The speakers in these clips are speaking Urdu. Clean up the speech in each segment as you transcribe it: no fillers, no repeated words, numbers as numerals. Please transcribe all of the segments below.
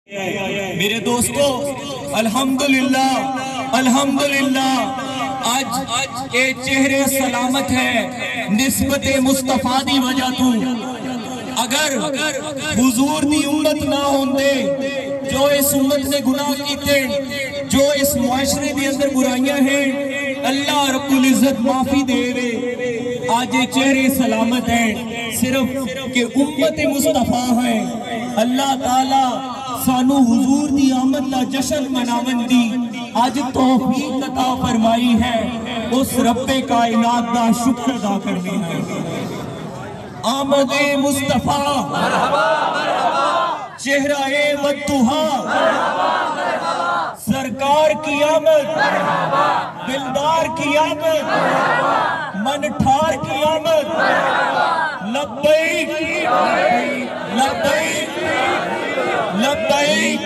میرے دوستو الحمدللہ آج اے چہرے سلامت ہے نسبت مصطفیٰ دی وجہ تو اگر حضور دی امت نہ ہوندے جو اس امت نے گناہ کیتے جو اس معاشرے دی اندر برائیاں ہیں اللہ رب العزت معافی دے رہے آج یہ چہرے سلامت ہیں صرف کہ امت مصطفیٰ ہیں اللہ تعالیٰ سانو حضور دی آمد دا جشن مناون دی آج توفیق عطا فرمائی ہے اس رب کائنات دا شکر ادا کرنے ہیں آمد مصطفیٰ چہرہ والضحا سرکار کی آمد دلدار کی آمد من ٹھار کی آمد لبیک لبیک لبیک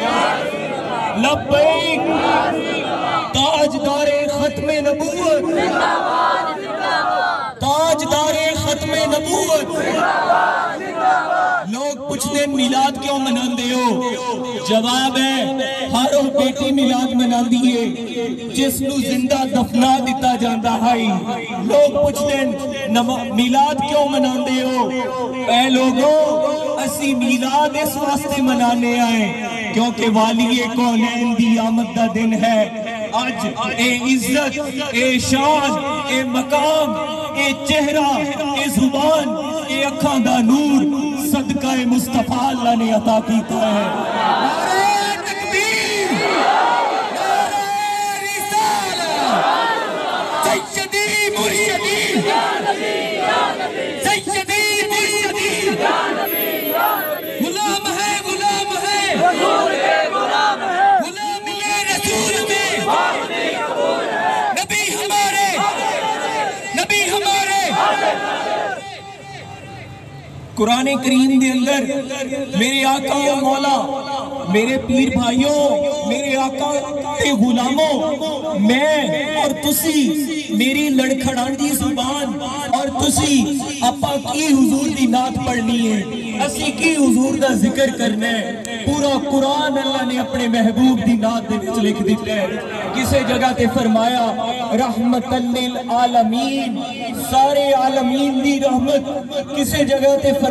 لبیک تاجدار ختم نبوت تاجدار ختم نبوت لوگ پوچھتے میلاد کیوں مناندے ہو جواب ہے ہر بیٹی میلاد منا دیئے جس نو زندہ دفنا دیتا جاندہ ہائی لوگ پوچھتے میلاد کیوں مناندے ہو اے لوگوں اسی میلاد اس واسطے منانے آئے کیونکہ والی کونین دی آمد دا دن ہے آج اے عزت اے شان اے مقام اے چہرہ اے زبان اے اکھاں دا نور صدقہ مصطفیٰ اللہ نے عطا کیتا ہے نعرہ تکبیر نعرہ رسالہ سیدی مرشدی سیدی مرشدی غلام ہے غلام یہ رسول میں نبی ہمارے قرآن کریم دے اندر میرے آقا و مولا میرے پیر بھائیوں میرے آقا تے غلاموں میں اور تسی میری لڑکھڑان دی زبان اور تسی اپا کی حضور دی نعت پڑھنی ہے اسی کی حضور دا ذکر کرنا ہے پورا قرآن اللہ نے اپنے محبوب دی نعت دے وچ لکھ دیتا ہے کسے جگہ تے فرمایا رحمت للعالمین سارے عالمین دی رحمت کسے جگہ تے فرمایا